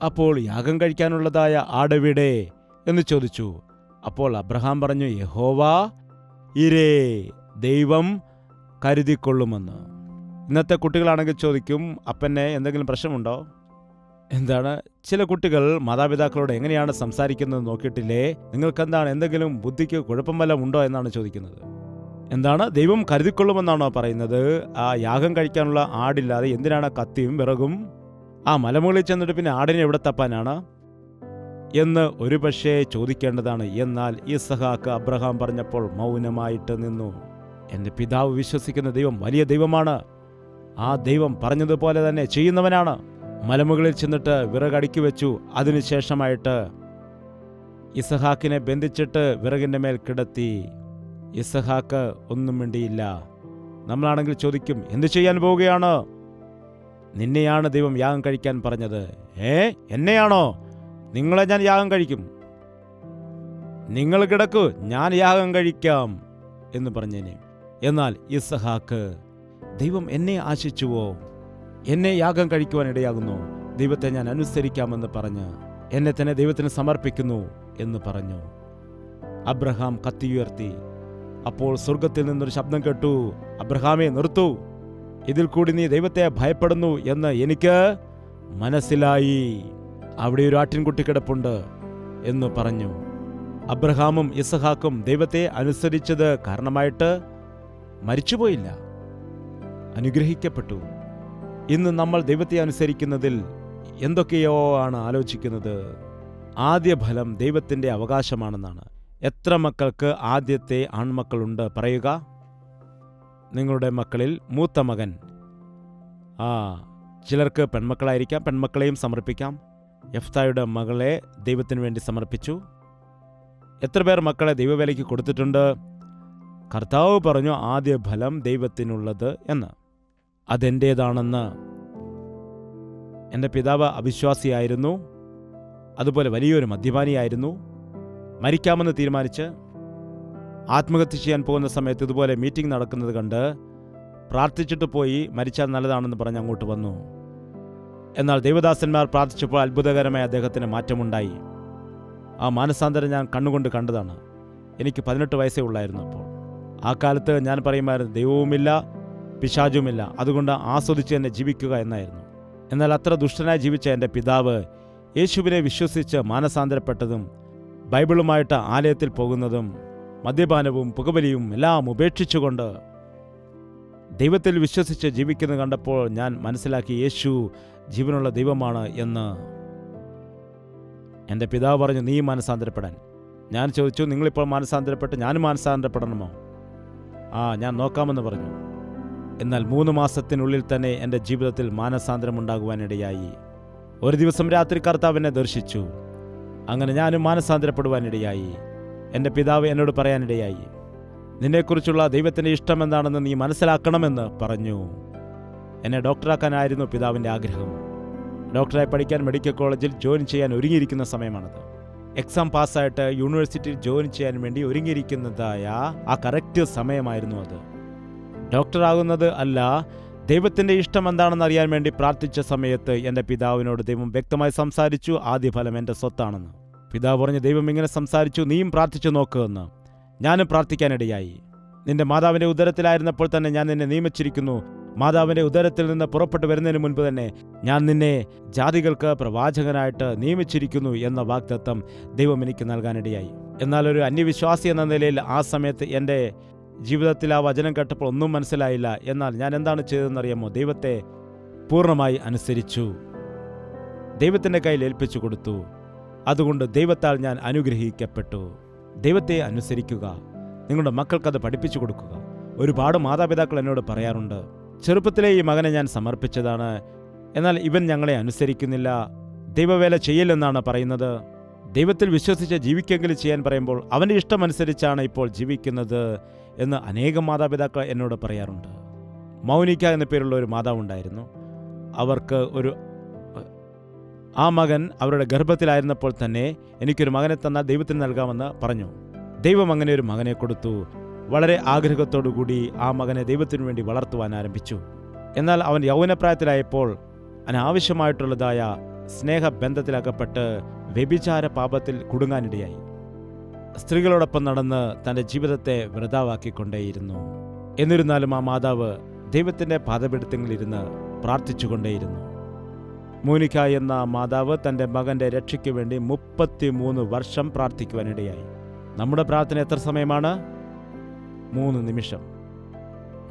അപ്പോൾ യാഗം കഴിക്കാനുള്ളതായ ആടെവിടെ എന്ന് ചോദിച്ചു. അപ്പോൾ അബ്രഹാം പറഞ്ഞു, യഹോവ ഇരേ, ദൈവം കരുതിക്കൊള്ളുമെന്ന്. ഇന്നത്തെ കുട്ടികളാണെങ്കിൽ ചോദിക്കും, അപ്പനെ എന്തെങ്കിലും പ്രശ്നമുണ്ടോ? എന്താണ്? ചില കുട്ടികൾ മാതാപിതാക്കളോട് എങ്ങനെയാണ് സംസാരിക്കുന്നത് നോക്കിയിട്ടില്ലേ? നിങ്ങൾക്കെന്താണ്, എന്തെങ്കിലും ബുദ്ധിക്ക് കുഴപ്പം വല്ലതും ഉണ്ടോ എന്നാണ് ചോദിക്കുന്നത്. എന്താണ്? ദൈവം കരുതിക്കൊള്ളുമെന്നാണോ പറയുന്നത്? ആ യാഗം കഴിക്കാനുള്ള ആടില്ലാതെ എന്തിനാണ് കത്തിയും വിറകും? ആ മലമുകളിൽ ചെന്നിട്ട് പിന്നെ ആടിനെ എവിടെ തപ്പാനാണ് എന്ന് ഒരുപക്ഷെ ചോദിക്കേണ്ടതാണ്. എന്നാൽ ഇസഹാക്ക് അബ്രഹാം പറഞ്ഞപ്പോൾ മൗനമായിട്ട് നിന്നു. എൻ്റെ പിതാവ് വിശ്വസിക്കുന്ന ദൈവം വലിയ ദൈവമാണ്. ആ ദൈവം പറഞ്ഞതുപോലെ തന്നെ ചെയ്യുന്നവനാണ്. മലമുകളിൽ ചെന്നിട്ട് വിറകടുക്കി വെച്ചു. അതിനുശേഷമായിട്ട് ഇസഹാക്കിനെ ബന്ധിച്ചിട്ട് വിറകിൻ്റെ മേൽ കിടത്തി. ഇസഹാക്ക് ഒന്നും മിണ്ടിയില്ല. നമ്മളാണെങ്കിൽ ചോദിക്കും, എന്തു ചെയ്യാൻ പോവുകയാണ്? നിന്നെയാണ് ദൈവം യാഗം കഴിക്കാൻ പറഞ്ഞത്. എന്നെയാണോ? നിങ്ങളെ ഞാൻ യാഗം കഴിക്കും. നിങ്ങൾ കിടക്കൂ, ഞാൻ യാഗം കഴിക്കാം എന്ന് പറഞ്ഞേനെ. എന്നാൽ ഇസഹാക്ക്, ദൈവം എന്നെ ആശിച്ചുവോ? എന്നെ യാഗം കഴിക്കുവാൻ ഇടയാകുന്നു. ദൈവത്തെ ഞാൻ അനുസരിക്കാമെന്ന് പറഞ്ഞ് എന്നെ തന്നെ ദൈവത്തിന് സമർപ്പിക്കുന്നു എന്ന് പറഞ്ഞു. അബ്രഹാം കത്തിയുയർത്തി. അപ്പോൾ സ്വർഗത്തിൽ നിന്നൊരു ശബ്ദം കേട്ടു, അബ്രഹാമേ, നിർത്തൂ. ഇതിൽ കൂടി നീ ദൈവത്തെ ഭയപ്പെടുന്നു എന്ന് എനിക്ക് മനസ്സിലായി. അവിടെ ഒരു ആട്ടിൻകുട്ടി കിടപ്പുണ്ട് എന്ന് പറഞ്ഞു. അബ്രഹാമും ഇസഹാക്കും ദൈവത്തെ അനുസരിച്ചത് കാരണമായിട്ട് മരിച്ചുപോയില്ല, അനുഗ്രഹിക്കപ്പെട്ടു. ഇന്ന് നമ്മൾ ദൈവത്തെ അനുസരിക്കുന്നതിൽ എന്തൊക്കെയോ ആണ് ആലോചിക്കുന്നത്. ആദ്യ ഫലം ദൈവത്തിൻ്റെ അവകാശമാണെന്നാണ്. എത്ര മക്കൾക്ക് ആദ്യത്തെ ആൺമക്കളുണ്ട് പറയുക? നിങ്ങളുടെ മക്കളിൽ മൂത്ത മകൻ, ചിലർക്ക് പെൺമക്കളായിരിക്കാം, പെൺമക്കളെയും സമർപ്പിക്കാം. യെഫ്തായുടെ മകളെ ദൈവത്തിന് വേണ്ടി സമർപ്പിച്ചു. എത്ര പേർ മക്കളെ ദൈവവേലയ്ക്ക് കൊടുത്തിട്ടുണ്ട്? കർത്താവ് പറഞ്ഞു ആദ്യ ഫലം ദൈവത്തിനുള്ളത് എന്ന്. അതെൻ്റേതാണെന്ന്. എൻ്റെ പിതാവ് അവിശ്വാസിയായിരുന്നു, അതുപോലെ വലിയൊരു മദ്യപാനിയായിരുന്നു. മരിക്കാമെന്ന് തീരുമാനിച്ച് ആത്മഹത്യ ചെയ്യാൻ പോകുന്ന സമയത്ത് ഇതുപോലെ മീറ്റിംഗ് നടക്കുന്നത് കണ്ട് പ്രാർത്ഥിച്ചിട്ട് പോയി മരിച്ചാൽ നല്ലതാണെന്ന് പറഞ്ഞ് അങ്ങോട്ട് വന്നു. എന്നാൽ ദൈവദാസന്മാർ പ്രാർത്ഥിച്ചപ്പോൾ അത്ഭുതകരമായ അദ്ദേഹത്തിന് മാറ്റമുണ്ടായി. ആ മാനസാന്തരം ഞാൻ കണ്ണുകൊണ്ട് കണ്ടതാണ്. എനിക്ക് 18 വയസ്സേ ഉള്ളായിരുന്നു അപ്പോൾ. ആ കാലത്ത് ഞാൻ പറയുമായിരുന്നു, ദൈവവുമില്ല പിശാചുമില്ല, അതുകൊണ്ട് ആസ്വദിച്ച് തന്നെ ജീവിക്കുക എന്നായിരുന്നു. എന്നാൽ അത്ര ദുഷ്ടനായി ജീവിച്ച എൻ്റെ പിതാവ് യേശുവിനെ വിശ്വസിച്ച് മാനസാന്തരപ്പെട്ടതും ബൈബിളുമായിട്ട് ആലയത്തിൽ പോകുന്നതും മദ്യപാനവും പുകവലിയും എല്ലാം ഉപേക്ഷിച്ചുകൊണ്ട് ദൈവത്തിൽ വിശ്വസിച്ച് ജീവിക്കുന്നത് കണ്ടപ്പോൾ ഞാൻ മനസ്സിലാക്കി യേശു ജീവനുള്ള ദൈവമാണ് എന്ന്. എൻ്റെ പിതാവ് പറഞ്ഞു, നീ മാനസാന്തരപ്പെടാൻ. ഞാൻ ചോദിച്ചു, നിങ്ങളിപ്പോൾ മാനസാന്തരപ്പെട്ട് ഞാനും മാനസാന്തരപ്പെടണമോ? ഞാൻ നോക്കാമെന്ന് പറഞ്ഞു. എന്നാൽ 3 മാസത്തിനുള്ളിൽ തന്നെ എൻ്റെ ജീവിതത്തിൽ മാനസാന്തരം ഉണ്ടാകുവാനിടയായി. ഒരു ദിവസം രാത്രി കർത്താവിനെ ദർശിച്ചു. അങ്ങനെ ഞാനും മാനസാന്തരപ്പെടുവാനിടയായി. എൻ്റെ പിതാവ് എന്നോട് പറയാനിടയായി, നിന്നെക്കുറിച്ചുള്ള ദൈവത്തിൻ്റെ ഇഷ്ടം എന്താണെന്ന് നീ മനസ്സിലാക്കണമെന്ന് പറഞ്ഞു. എന്നെ ഡോക്ടറാക്കാനായിരുന്നു പിതാവിൻ്റെ ആഗ്രഹം. ഡോക്ടറായി പഠിക്കാൻ മെഡിക്കൽ കോളേജിൽ ജോയിൻ ചെയ്യാൻ ഒരുങ്ങിയിരിക്കുന്ന സമയമാണത്. എക്സാം പാസ്സായിട്ട് യൂണിവേഴ്സിറ്റിയിൽ ജോയിൻ ചെയ്യാൻ വേണ്ടി ഒരുങ്ങിയിരിക്കുന്നതായ ആ കറക്റ്റ് സമയമായിരുന്നു അത്. ഡോക്ടറാകുന്നത് അല്ല, ദൈവത്തിൻ്റെ ഇഷ്ടം എന്താണെന്ന് അറിയാൻ വേണ്ടി പ്രാർത്ഥിച്ച സമയത്ത് എൻ്റെ പിതാവിനോട് ദൈവം വ്യക്തമായി സംസാരിച്ചു, ആദ്യ ഫലം എൻ്റെ സ്വത്താണെന്ന്. പിതാവ് പറഞ്ഞു, ദൈവം ഇങ്ങനെ സംസാരിച്ചു, നീയും പ്രാർത്ഥിച്ചു നോക്കുമെന്ന്. ഞാനും പ്രാർത്ഥിക്കാനിടയായി. നിന്റെ മാതാവിൻ്റെ ഉദരത്തിലായിരുന്നപ്പോൾ തന്നെ ഞാൻ നിന്നെ നിയമിച്ചിരിക്കുന്നു. മാതാവിൻ്റെ ഉദരത്തിൽ നിന്ന് പുറപ്പെട്ടു വരുന്നതിന് മുൻപ് തന്നെ ഞാൻ നിന്നെ ജാതികൾക്ക് പ്രവാചകനായിട്ട് നിയമിച്ചിരിക്കുന്നു എന്ന വാഗ്ദത്തം ദൈവം എനിക്ക് നൽകാനിടയായി. എന്നാൽ ഒരു അന്യവിശ്വാസി എന്ന നിലയിൽ ആ സമയത്ത് എൻ്റെ ജീവിതത്തിൽ ആ വചനം കേട്ടപ്പോൾ ഒന്നും മനസ്സിലായില്ല. എന്നാൽ ഞാൻ എന്താണ് ചെയ്തതെന്നറിയാമോ? ദൈവത്തെ പൂർണ്ണമായി അനുസരിച്ചു, ദൈവത്തിൻ്റെ കയ്യിൽ ഏൽപ്പിച്ചു കൊടുത്തു. അതുകൊണ്ട് ദൈവത്താൽ ഞാൻ അനുഗ്രഹിക്കപ്പെട്ടു. ദൈവത്തെ അനുസരിക്കുക, നിങ്ങളുടെ മക്കൾക്കത് പഠിപ്പിച്ചു കൊടുക്കുക. ഒരുപാട് മാതാപിതാക്കൾ എന്നോട് പറയാറുണ്ട്, ചെറുപ്പത്തിലെ ഈ മകനെ ഞാൻ സമർപ്പിച്ചതാണ്, എന്നാൽ ഇവൻ ഞങ്ങളെ അനുസരിക്കുന്നില്ല, ദൈവവേല ചെയ്യില്ലെന്നാണ് പറയുന്നത്. ദൈവത്തിൽ വിശ്വസിച്ച് ജീവിക്കെങ്കിലും ചെയ്യാൻ പറയുമ്പോൾ അവൻ്റെ ഇഷ്ടമനുസരിച്ചാണ് ഇപ്പോൾ ജീവിക്കുന്നത് എന്ന് അനേകം മാതാപിതാക്കൾ എന്നോട് പറയാറുണ്ട്. മൗനിക എന്ന പേരുള്ള ഒരു മാതാവുണ്ടായിരുന്നു. അവർക്ക് ആ മകൻ അവരുടെ ഗർഭത്തിലായിരുന്നപ്പോൾ തന്നെ എനിക്കൊരു മകനെ തന്നാൽ ദൈവത്തിന് നൽകാമെന്ന് പറഞ്ഞു. ദൈവം അങ്ങനെ ഒരു മകനെ കൊടുത്തു. വളരെ ആഗ്രഹത്തോടുകൂടി ആ മകനെ ദൈവത്തിനു വേണ്ടി വളർത്തുവാൻ ആരംഭിച്ചു. എന്നാൽ അവൻ യൗവനപ്രായത്തിലായപ്പോൾ അനാവശ്യമായിട്ടുള്ളതായ സ്നേഹബന്ധത്തിലകപ്പെട്ട് വ്യഭിചാര പാപത്തിൽ കുടുങ്ങാനിടയായി. സ്ത്രീകളോടൊപ്പം നടന്ന് തൻ്റെ ജീവിതത്തെ വൃഥാവാക്കിക്കൊണ്ടേയിരുന്നു. എന്നിരുന്നാലും ആ മാതാവ് ദൈവത്തിൻ്റെ പാദപീഠത്തിലിരുന്ന് പ്രാർത്ഥിച്ചുകൊണ്ടേയിരുന്നു. മോനിക എന്ന മാതാവ് തൻ്റെ മകൻ്റെ രക്ഷയ്ക്ക് വേണ്ടി 33 വർഷം പ്രാർത്ഥിക്കുവാനിടയായി. നമ്മുടെ പ്രാർത്ഥന എത്ര സമയമാണ്? 3 നിമിഷം,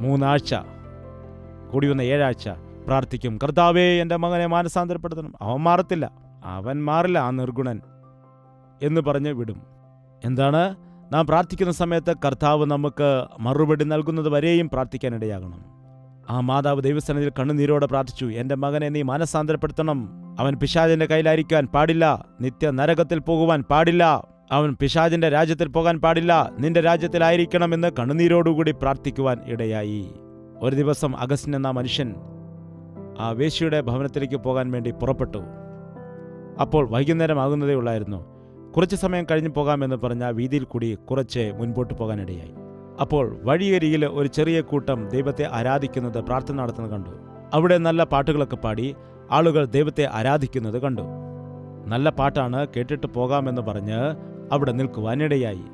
3 ആഴ്ച, കൂടി വന്ന 7 ആഴ്ച പ്രാർത്ഥിക്കും. കർത്താവേ, എൻ്റെ മകനെ മാനസാന്തരപ്പെടുത്തണം. അവൻ മാറത്തില്ല, അവൻ മാറില്ല, ആ നിർഗുണൻ എന്ന് പറഞ്ഞ് വിടും. എന്താണ്? നാം പ്രാർത്ഥിക്കുന്ന സമയത്ത് കർത്താവ് നമുക്ക് മറുപടി നൽകുന്നത് വരെയും പ്രാർത്ഥിക്കാനിടയാകണം. ആ മാതാവ് ദൈവസന്നിധിയിൽ കണ്ണുനീരോടെ പ്രാർത്ഥിച്ചു, എൻ്റെ മകനെ നീ മാനസാന്തരപ്പെടുത്തണം. അവൻ പിശാചിന്റെ കയ്യിലായിരിക്കാൻ പാടില്ല, നിത്യ നരകത്തിൽ പോകുവാൻ പാടില്ല, അവൻ പിശാചിന്റെ രാജ്യത്തിൽ പോകാൻ പാടില്ല, നിന്റെ രാജ്യത്തിലായിരിക്കണമെന്ന് കണ്ണുനീരോടുകൂടി പ്രാർത്ഥിക്കുവാൻ ഇടയായി. ഒരു ദിവസം അഗസ്റ്റിൻ എന്ന മനുഷ്യൻ ആ വേശ്യയുടെ ഭവനത്തിലേക്ക് പോകാൻ വേണ്ടി പുറപ്പെട്ടു. അപ്പോൾ വൈകുന്നേരം ആകുന്നതേ ഉള്ളായിരുന്നു. കുറച്ച് സമയം കഴിഞ്ഞു പോകാമെന്ന് പറഞ്ഞ വീതിയിൽ കൂടി കുറച്ച് മുൻപോട്ട് പോകാനിടയായി. അപ്പോൾ വഴിയരികിൽ ഒരു ചെറിയ കൂട്ടം ദൈവത്തെ ആരാധിക്കുന്നത്, പ്രാർത്ഥന നടത്തുന്നത് കണ്ടു. അവിടെ നല്ല പാട്ടുകളൊക്കെ പാടി ആളുകൾ ദൈവത്തെ ആരാധിക്കുന്നത് കണ്ടു. നല്ല പാട്ടാണ്, കേട്ടിട്ട് പോകാമെന്ന് പറഞ്ഞ് അവിടെ നിൽക്കുവാനിടയായി.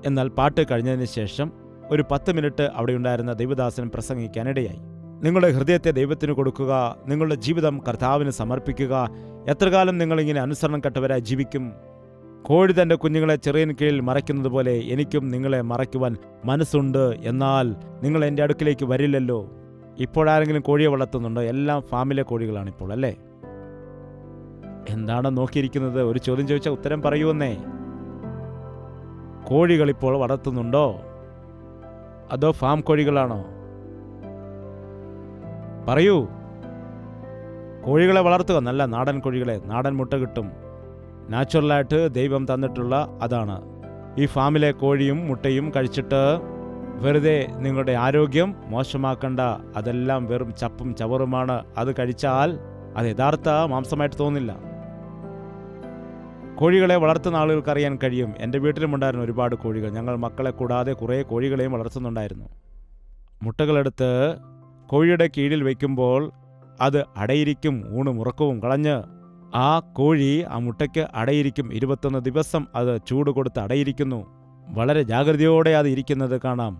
എന്നാൽ പാട്ട് കഴിഞ്ഞതിന് ശേഷം ഒരു 10 മിനിറ്റ് അവിടെയുണ്ടായിരുന്ന ദൈവദാസൻ പ്രസംഗിക്കാനിടയായി. നിങ്ങളുടെ ഹൃദയത്തെ ദൈവത്തിന് കൊടുക്കുക, നിങ്ങളുടെ ജീവിതം കർത്താവിന് സമർപ്പിക്കുക. എത്രകാലം നിങ്ങളിങ്ങനെ അനുസരണം കെട്ടവരായി ജീവിക്കും? കോഴി തൻ്റെ കുഞ്ഞുങ്ങളെ ചെറിയൻ കീഴിൽ മറയ്ക്കുന്നത് പോലെ എനിക്കും നിങ്ങളെ മറയ്ക്കുവാൻ മനസ്സുണ്ട്, എന്നാൽ നിങ്ങൾ എൻ്റെ അടുക്കിലേക്ക് വരില്ലല്ലോ. ഇപ്പോഴാരെങ്കിലും കോഴിയെ വളർത്തുന്നുണ്ടോ? എല്ലാം ഫാമിലെ കോഴികളാണിപ്പോൾ, അല്ലേ? എന്താണ് നോക്കിയിരിക്കുന്നത്? ഒരു ചോദ്യം ചോദിച്ചാൽ ഉത്തരം പറയുമെന്നേ. കോഴികളിപ്പോൾ വളർത്തുന്നുണ്ടോ, അതോ ഫാം കോഴികളാണോ? പറയൂ. കോഴികളെ വളർത്തുക, നല്ല നാടൻ കോഴികളെ. നാടൻ മുട്ട കിട്ടും. നാച്ചുറലായിട്ട് ദൈവം തന്നിട്ടുള്ള അതാണ്. ഈ ഫാമിലെ കോഴിയും മുട്ടയും കഴിച്ചിട്ട് വെറുതെ നിങ്ങളുടെ ആരോഗ്യം മോശമാക്കണ്ട. അതെല്ലാം വെറും ചപ്പും ചവറുമാണ്. അത് കഴിച്ചാൽ അത് യഥാർത്ഥ മാംസമായിട്ട് തോന്നില്ല. കോഴികളെ വളർത്തുന്ന ആളുകൾക്ക് അറിയാൻ കഴിയും. എൻ്റെ വീട്ടിലുമുണ്ടായിരുന്നു ഒരുപാട് കോഴികൾ. ഞങ്ങൾ മക്കളെ കൂടാതെ കുറേ കോഴികളെയും വളർത്തുന്നുണ്ടായിരുന്നു. മുട്ടകളെടുത്ത് കോഴിയുടെ കീഴിൽ വയ്ക്കുമ്പോൾ അത് അടയിരിക്കും. ഊണും ഉറക്കവും കളഞ്ഞ് ആ കോഴി ആ മുട്ടയ്ക്ക് അടയിരിക്കും. 21 ദിവസം അത് ചൂട് കൊടുത്ത് അടയിരിക്കുന്നു. വളരെ ജാഗ്രതയോടെ അത് ഇരിക്കുന്നത് കാണാം.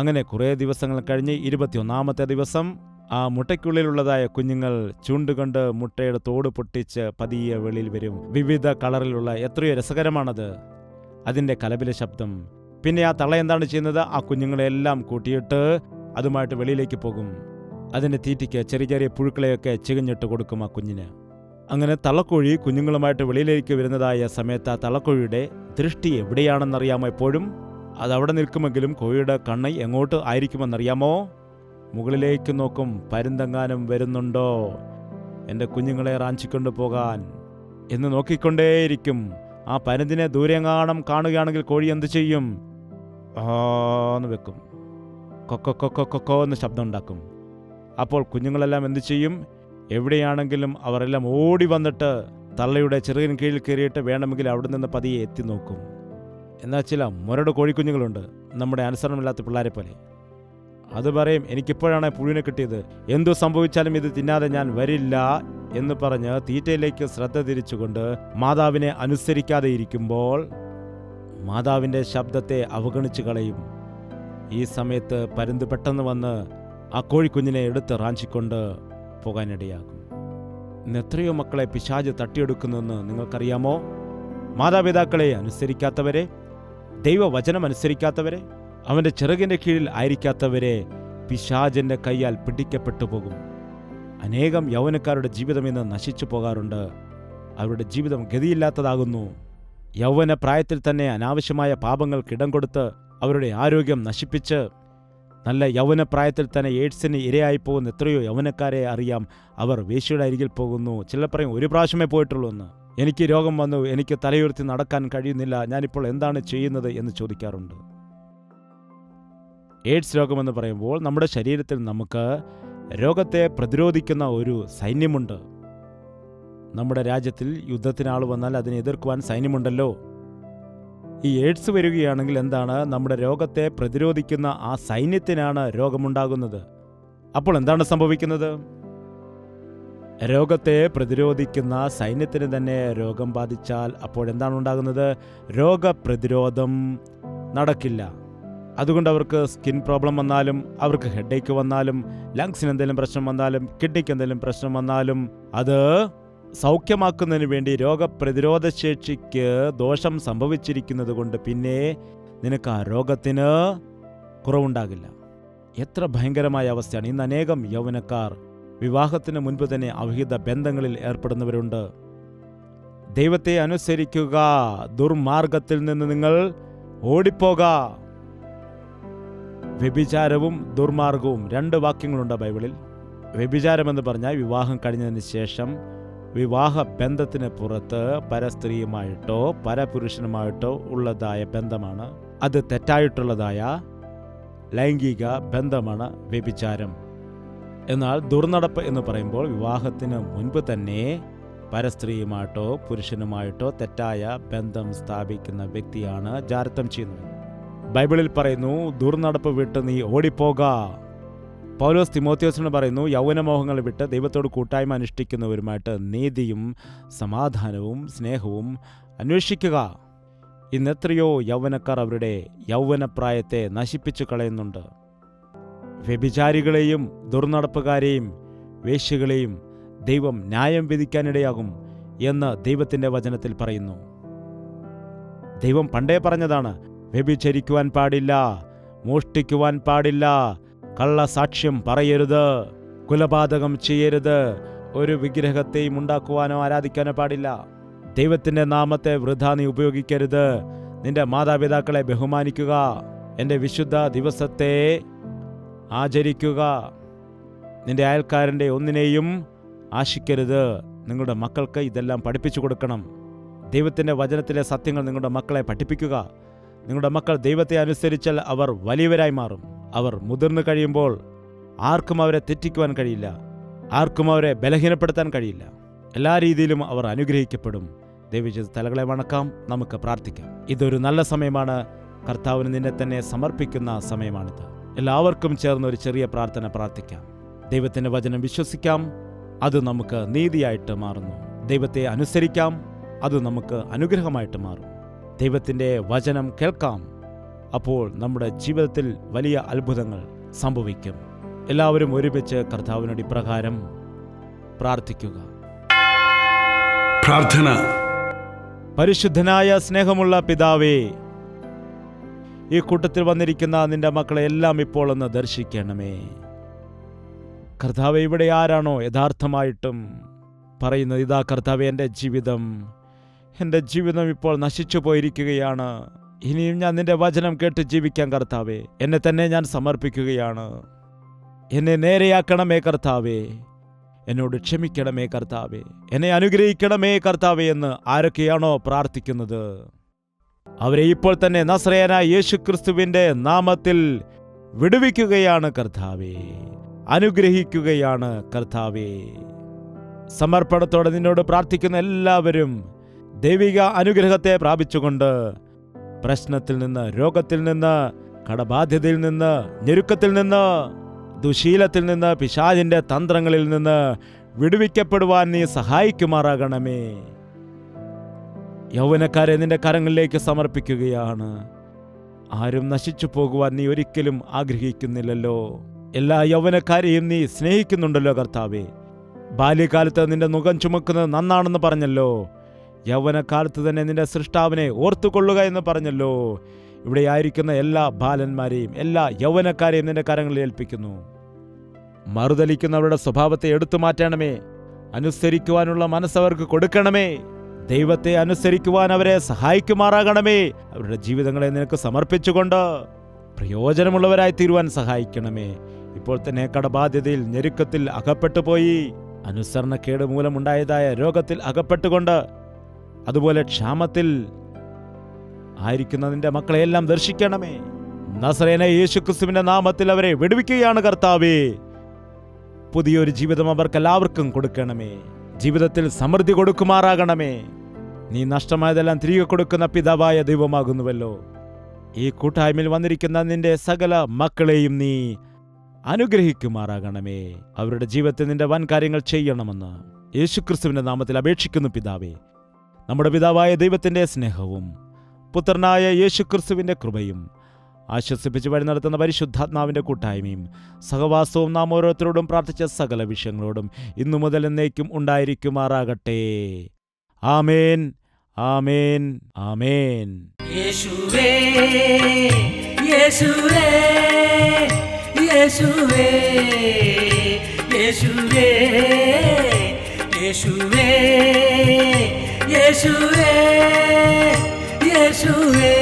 അങ്ങനെ കുറേ ദിവസങ്ങൾ കഴിഞ്ഞ് 21ാമത്തെ ദിവസം ആ മുട്ടയ്ക്കുള്ളിലുള്ളതായ കുഞ്ഞുങ്ങൾ ചൂണ്ടുകൊണ്ട് മുട്ടയുടെ തോട് പൊട്ടിച്ച് പതിയെ വെളിയിൽ വരും. വിവിധ കളറിലുള്ള എത്രയോ രസകരമാണത്, അതിൻ്റെ കലപില ശബ്ദം. പിന്നെ ആ തള്ള എന്താണ് ചെയ്യുന്നത്? ആ കുഞ്ഞുങ്ങളെല്ലാം കൂട്ടിയിട്ട് അതുമായിട്ട് വെളിയിലേക്ക് പോകും. അതിൻ്റെ തീറ്റിക്ക് ചെറിയ ചെറിയ പുഴുക്കളെയൊക്കെ ചികഞ്ഞിട്ട് കൊടുക്കും ആ കുഞ്ഞിന്. അങ്ങനെ തള്ളക്കോഴി കുഞ്ഞുങ്ങളുമായിട്ട് വെളിയിലേക്ക് വരുന്നതായ സമയത്ത് ആ തള്ളക്കോഴിയുടെ ദൃഷ്ടി എവിടെയാണെന്നറിയാമോ? എപ്പോഴും അതവിടെ നിൽക്കുമെങ്കിലും കോഴിയുടെ കണ്ണ് എങ്ങോട്ട് ആയിരിക്കുമെന്നറിയാമോ? മുകളിലേക്ക് നോക്കും. പരുന്തെങ്ങാനും വരുന്നുണ്ടോ എൻ്റെ കുഞ്ഞുങ്ങളെ റാഞ്ചിക്കൊണ്ടു പോകാൻ എന്ന് നോക്കിക്കൊണ്ടേയിരിക്കും. ആ പരുന്തിനെ ദൂരെങ്ങാണം കാണുകയാണെങ്കിൽ കോഴി എന്ത് ചെയ്യും? എന്ന് വെക്കും. കൊക്കോ എന്ന് ശബ്ദം ഉണ്ടാക്കും. അപ്പോൾ കുഞ്ഞുങ്ങളെല്ലാം എന്ത് ചെയ്യും? എവിടെയാണെങ്കിലും അവരെല്ലാം ഓടി വന്നിട്ട് തള്ളയുടെ ചെറുകിന് കീഴിൽ കയറിയിട്ട് വേണമെങ്കിൽ അവിടെ നിന്ന് പതിയെ എത്തി നോക്കും. എന്നാൽ ചില മുരട് കോഴിക്കുഞ്ഞുങ്ങളുണ്ട്, നമ്മുടെ അനുസരണമില്ലാത്ത പിള്ളേരെ പോലെ. അത് പറയും, എനിക്കിപ്പോഴാണ് പുഴുവിനെ കിട്ടിയത്, എന്തു സംഭവിച്ചാലും ഇത് തിന്നാതെ ഞാൻ വരില്ല എന്ന് പറഞ്ഞ് തീറ്റയിലേക്ക് ശ്രദ്ധ തിരിച്ചുകൊണ്ട് മാതാവിനെ അനുസരിക്കാതെ ഇരിക്കുമ്പോൾ മാതാവിൻ്റെ ശബ്ദത്തെ അവഗണിച്ചു കളയും. ഈ സമയത്ത് പരുന്ത് പെട്ടെന്ന് വന്ന് ആ കോഴിക്കുഞ്ഞിനെ എടുത്ത് റാഞ്ചിക്കൊണ്ട് പോകാനിടയാകും. ഇന്ന് എത്രയോ മക്കളെ പിശാച് തട്ടിയെടുക്കുന്നെന്ന് നിങ്ങൾക്കറിയാമോ? മാതാപിതാക്കളെ അനുസരിക്കാത്തവരെ, ദൈവവചനം അനുസരിക്കാത്തവരെ, അവൻ്റെ ചിറകിൻ്റെ കീഴിൽ ആയിരിക്കാത്തവരെ പിശാചിൻ്റെ കൈയാൽ പിടിക്കപ്പെട്ടു പോകും. അനേകം യൗവനക്കാരുടെ ജീവിതം ഇന്ന് നശിച്ചു പോകാറുണ്ട്. അവരുടെ ജീവിതം ഗതിയില്ലാത്തതാകുന്നു. യൗവന പ്രായത്തിൽ തന്നെ അനാവശ്യമായ പാപങ്ങൾക്കിടം കൊടുത്ത് അവരുടെ ആരോഗ്യം നശിപ്പിച്ച് നല്ല യൗവനപ്രായത്തിൽ തന്നെ എയ്ഡ്സിന് ഇരയായി പോകുന്ന എത്രയോ യൗവനക്കാരെ അറിയാം. അവർ വേശ്യയുടെ അരികിൽ പോകുന്നു. ചിലർ പറയും, ഒരു പ്രാവശ്യമേ പോയിട്ടുള്ളൂ എന്ന്. എനിക്ക് രോഗം വന്നു, എനിക്ക് തലയുയർത്തി നടക്കാൻ കഴിയുന്നില്ല, ഞാനിപ്പോൾ എന്താണ് ചെയ്യുന്നത് എന്ന് ചോദിക്കാറുണ്ട്. എയ്ഡ്സ് രോഗമെന്ന് പറയുമ്പോൾ നമ്മുടെ ശരീരത്തിൽ നമുക്ക് രോഗത്തെ പ്രതിരോധിക്കുന്ന ഒരു സൈന്യമുണ്ട്. നമ്മുടെ രാജ്യത്തിൽ യുദ്ധത്തിനാൾ വന്നാൽ അതിനെ എതിർക്കുവാൻ സൈന്യമുണ്ടല്ലോ. ഈ എയ്ഡ്സ് വരികയാണെങ്കിൽ എന്താണ്? നമ്മുടെ രോഗത്തെ പ്രതിരോധിക്കുന്ന ആ സൈന്യത്തിനാണ് രോഗമുണ്ടാകുന്നത്. അപ്പോൾ എന്താണ് സംഭവിക്കുന്നത്? രോഗത്തെ പ്രതിരോധിക്കുന്ന സൈന്യത്തിന് തന്നെ രോഗം ബാധിച്ചാൽ അപ്പോഴെന്താണ് ഉണ്ടാകുന്നത്? രോഗപ്രതിരോധം നടക്കില്ല. അതുകൊണ്ട് അവർക്ക് സ്കിൻ പ്രോബ്ലം വന്നാലും, അവർക്ക് ഹെഡേക്ക് വന്നാലും, ലങ്സിന് എന്തെങ്കിലും പ്രശ്നം വന്നാലും, കിഡ്നിക്ക് എന്തെങ്കിലും പ്രശ്നം വന്നാലും അത് സൗഖ്യമാക്കുന്നതിന് വേണ്ടി രോഗപ്രതിരോധ ശേഷിക്ക് ദോഷം സംഭവിച്ചിരിക്കുന്നത് കൊണ്ട് പിന്നെ നിനക്ക് ആ രോഗത്തിന് കുറവുണ്ടാകില്ല. എത്ര ഭയങ്കരമായ അവസ്ഥയാണ്. ഇന്ന് അനേകം യൗവനക്കാർ വിവാഹത്തിന് മുൻപ് തന്നെ അവിഹിത ബന്ധങ്ങളിൽ ഏർപ്പെടുന്നവരുണ്ട്. ദൈവത്തെ അനുസരിക്കുക, ദുർമാർഗത്തിൽ നിന്ന് നിങ്ങൾ ഓടിപ്പോക. വ്യഭിചാരവും ദുർമാർഗവും 2 വാക്യങ്ങളുണ്ട് ബൈബിളിൽ. വ്യഭിചാരമെന്ന് പറഞ്ഞാൽ വിവാഹം കഴിഞ്ഞതിന് ശേഷം വിവാഹ ബന്ധത്തിന് പുറത്ത് പരസ്ത്രീയുമായിട്ടോ പരപുരുഷനുമായിട്ടോ ഉള്ളതായ ബന്ധമാണ്. അത് തെറ്റായിട്ടുള്ളതായ ലൈംഗിക ബന്ധമാണ് വ്യഭിചാരം. എന്നാൽ ദുർനടപ്പ് എന്ന് പറയുമ്പോൾ വിവാഹത്തിന് മുൻപ് തന്നെ പരസ്ത്രീയുമായിട്ടോ പുരുഷനുമായിട്ടോ തെറ്റായ ബന്ധം സ്ഥാപിക്കുന്ന വ്യക്തിയാണ് ജാരത്വം ചെയ്യുന്നത്. ബൈബിളിൽ പറയുന്നു, ദുർനടപ്പ് വിട്ട് നീ ഓടിപ്പോക. പൗലോസ് തിമോത്തിയോസിനോട് പറയുന്നു, യൗവനമോഹങ്ങൾ വിട്ട് ദൈവത്തോട് കൂട്ടായ്മ അനുഷ്ഠിക്കുന്നവരുമായിട്ട് നീതിയും സമാധാനവും സ്നേഹവും അന്വേഷിക്കുക. ഇന്നെത്രയോ യൗവനക്കാർ അവരുടെ യൗവനപ്രായത്തെ നശിപ്പിച്ചു കളയുന്നുണ്ട്. വ്യഭിചാരികളെയും ദുർനടപ്പുകാരെയും വേശ്യകളെയും ദൈവം ന്യായം വിധിക്കാനിടയാകും എന്ന് ദൈവത്തിൻ്റെ വചനത്തിൽ പറയുന്നു. ദൈവം പണ്ടേ പറഞ്ഞതാണ്, വ്യഭിചരിക്കുവാൻ പാടില്ല, മോഷ്ടിക്കുവാൻ പാടില്ല, കള്ളസാക്ഷ്യം പറയരുത്, കുലപാതകം ചെയ്യരുത്, ഒരു വിഗ്രഹത്തെയും ഉണ്ടാക്കുവാനോ ആരാധിക്കാനോ പാടില്ല, ദൈവത്തിൻ്റെ നാമത്തെ വൃഥാ നീ ഉപയോഗിക്കരുത്, നിന്റെ മാതാപിതാക്കളെ ബഹുമാനിക്കുക, എൻ്റെ വിശുദ്ധ ദിവസത്തെ ആചരിക്കുക, നിന്റെ അയൽക്കാരൻ്റെ ഒന്നിനെയും ആശിക്കരുത്. നിങ്ങളുടെ മക്കൾക്ക് ഇതെല്ലാം പഠിപ്പിച്ചു കൊടുക്കണം. ദൈവത്തിൻ്റെ വചനത്തിലെ സത്യങ്ങൾ നിങ്ങളുടെ മക്കളെ പഠിപ്പിക്കുക. നിങ്ങളുടെ മക്കൾ ദൈവത്തെ അനുസരിച്ചാൽ അവർ വലിയവരായി മാറും. അവർ മുതിർന്നു കഴിയുമ്പോൾ ആർക്കും അവരെ തെറ്റിക്കുവാൻ കഴിയില്ല, ആർക്കും അവരെ ബലഹീനപ്പെടുത്താൻ കഴിയില്ല. എല്ലാ രീതിയിലും അവർ അനുഗ്രഹിക്കപ്പെടും. ദൈവജീവിത തലകളെ വണക്കാം, നമുക്ക് പ്രാർത്ഥിക്കാം. ഇതൊരു നല്ല സമയമാണ്. കർത്താവിന് നിന്നെ തന്നെ സമർപ്പിക്കുന്ന സമയമാണിത്. എല്ലാവർക്കും ചേർന്ന് ഒരു ചെറിയ പ്രാർത്ഥന പ്രാർത്ഥിക്കാം. ദൈവത്തിൻ്റെ വചനം വിശ്വസിക്കാം, അത് നമുക്ക് നീതിയായിട്ട് മാറുന്നു. ദൈവത്തെ അനുസരിക്കാം, അത് നമുക്ക് അനുഗ്രഹമായിട്ട് മാറും. ദൈവത്തിൻ്റെ വചനം കേൾക്കാം, അപ്പോൾ നമ്മുടെ ജീവിതത്തിൽ വലിയ അത്ഭുതങ്ങൾ സംഭവിക്കും. എല്ലാവരും ഒരുമിച്ച് കർത്താവിനോട് ഇപ്രകാരം പ്രാർത്ഥിക്കുക.
പ്രാർത്ഥന.
പരിശുദ്ധനായ സ്നേഹമുള്ള പിതാവേ, ഈ കൂട്ടത്തിൽ വന്നിരിക്കുന്ന നിന്റെ മക്കളെ എല്ലാം ഇപ്പോൾ ഒന്ന് ദർശിക്കണമേ. കർത്താവേ, ഇവിടെ ആരാണോ യഥാർത്ഥമായിട്ടും പറയുന്നത്, ഇതാ കർത്താവേ, എൻ്റെ ജീവിതം ഇപ്പോൾ നശിച്ചു പോയിരിക്കുകയാണ്, ഇനിയും ഞാൻ നിന്റെ വചനം കേട്ട് ജീവിക്കാൻ കർത്താവേ, എന്നെ തന്നെ ഞാൻ സമർപ്പിക്കുകയാണ്, എന്നെ നേരെയാക്കണമേ കർത്താവേ, എന്നോട് ക്ഷമിക്കണമേ കർത്താവേ, എന്നെ അനുഗ്രഹിക്കണമേ കർത്താവേ എന്ന് ആരൊക്കെയാണോ പ്രാർത്ഥിക്കുന്നത്, അവരെ ഇപ്പോൾ തന്നെ നസ്രയനായ യേശുക്രിസ്തുവിന്റെ നാമത്തിൽ വിടുവിക്കുകയാണ് കർത്താവേ, അനുഗ്രഹിക്കുകയാണ് കർത്താവേ. സമർപ്പണത്തോടെ നിന്നോട് പ്രാർത്ഥിക്കുന്ന എല്ലാവരും ദൈവിക അനുഗ്രഹത്തെ പ്രാപിച്ചുകൊണ്ട് പ്രശ്നത്തിൽ നിന്ന്, രോഗത്തിൽ നിന്ന്, കടബാധ്യതയിൽ നിന്ന്, ഞെരുക്കത്തിൽ നിന്ന്, ദുശീലത്തിൽ നിന്ന്, പിശാചിന്റെ തന്ത്രങ്ങളിൽ നിന്ന് വിടുവിക്കപ്പെടുവാൻ നീ സഹായിക്കുമാറാകണമേ. യൗവനക്കാരെ നിന്റെ കരങ്ങളിലേക്ക് സമർപ്പിക്കുകയാണ്. ആരും നശിച്ചു പോകുവാൻ നീ ഒരിക്കലും ആഗ്രഹിക്കുന്നില്ലല്ലോ. എല്ലാ യൗവനക്കാരെയും നീ സ്നേഹിക്കുന്നുണ്ടല്ലോ കർത്താവേ. ബാല്യകാലത്ത് നിന്റെ മുഖം ചുമക്കുന്നത് നന്നാണെന്ന് പറഞ്ഞല്ലോ. യൗവനകാലത്ത് തന്നെ നിന്റെ സൃഷ്ടാവിനെ ഓർത്തുകൊള്ളുക എന്ന് പറഞ്ഞല്ലോ. ഇവിടെ ആയിരിക്കുന്ന എല്ലാ ബാലന്മാരെയും എല്ലാ യൗവനക്കാരെയും നിന്റെ കരങ്ങളിൽ ഏൽപ്പിക്കുന്നു. മറുതലിക്കുന്നവരുടെ സ്വഭാവത്തെ എടുത്തു മാറ്റണമേ. അനുസരിക്കുവാനുള്ള മനസ്സവർക്ക് കൊടുക്കണമേ. ദൈവത്തെ അനുസരിക്കുവാൻ അവരെ സഹായിക്കുമാറാകണമേ. അവരുടെ ജീവിതങ്ങളെ നിനക്ക് സമർപ്പിച്ചുകൊണ്ട് പ്രയോജനമുള്ളവരായി തീരുവാൻ സഹായിക്കണമേ. ഇപ്പോൾ തന്നെ കടബാധ്യതയിൽ, ഞെരുക്കത്തിൽ അകപ്പെട്ടുപോയി, അനുസരണക്കേട് മൂലമുണ്ടായതായ രോഗത്തിൽ അകപ്പെട്ടുകൊണ്ട്, അതുപോലെ ക്ഷാമത്തിൽ ആയിരിക്കുന്ന നിന്റെ മക്കളെയെല്ലാം ദർശിക്കണമേ. നസറേനായ യേശുക്രിസ്തുവിന്റെ നാമത്തിൽ അവരെ വിടുവിക്കുകയാണ് കർത്താവേ. പുതിയൊരു ജീവിതം അവർക്കെല്ലാവർക്കും കൊടുക്കണമേ. ജീവിതത്തിൽ സമൃദ്ധി കൊടുക്കുമാറാകണമേ. നീ നഷ്ടമായതെല്ലാം തിരികെ കൊടുക്കുന്ന പിതാവായ ദൈവമാകുന്നുവല്ലോ. ഈ കൂട്ടായ്മയിൽ വന്നിരിക്കുന്ന നിന്റെ സകല മക്കളെയും നീ അനുഗ്രഹിക്കുമാറാകണമേ. അവരുടെ ജീവിതത്തിൽ നിന്റെ വൻ കാര്യങ്ങൾ ചെയ്യണമെന്ന് യേശുക്രിസ്തുവിന്റെ നാമത്തിൽ അപേക്ഷിക്കുന്നു പിതാവേ. നമ്മുടെ പിതാവായ ദൈവത്തിന്റെ സ്നേഹവും പുത്രനായ യേശുക്രിസ്തുവിന്റെ കൃപയും ആശ്വസിപ്പിച്ച് വഴി നടത്തുന്ന പരിശുദ്ധാത്മാവിന്റെ കൂട്ടായ്മയും സഹവാസവും നാം ഓരോരുത്തരോടും പ്രാർത്ഥിച്ച സകല വിഷയങ്ങളോടും ഇന്നു മുതൽ എന്നേക്കും ഉണ്ടായിരിക്കുമാറാകട്ടെ. ആമേൻ, ആമേൻ, ആമേൻ.
യേശുവേ, യേശുവേ, യേശുവേ, യേശുവേ, യേശുവേ, യേശുവേ, യേശുവേ,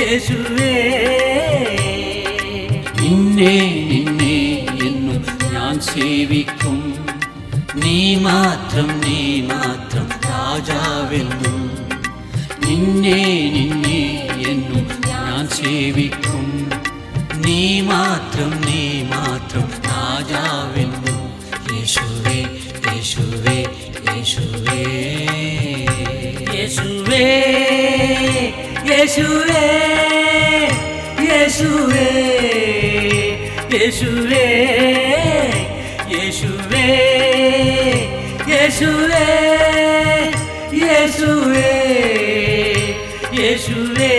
യേശുവേ. നിന്നെ നിന്നെ എന്നും ഞാൻ സേവിക്കും, നീ മാത്രം രാജാവെന്നും. നിന്നെ നിന്നെ എന്നും ഞാൻ സേവിക്കും, നീ മാത്രം രാജാവെന്നും. യേശുവേ, യേശുവേ, യേശുവേ, യേശുവേ, യേശുവേ, യേശുവേ, യേശുവേ, യേശുവേ, യേശുവേ, യേശുവേ, യേശുവേ.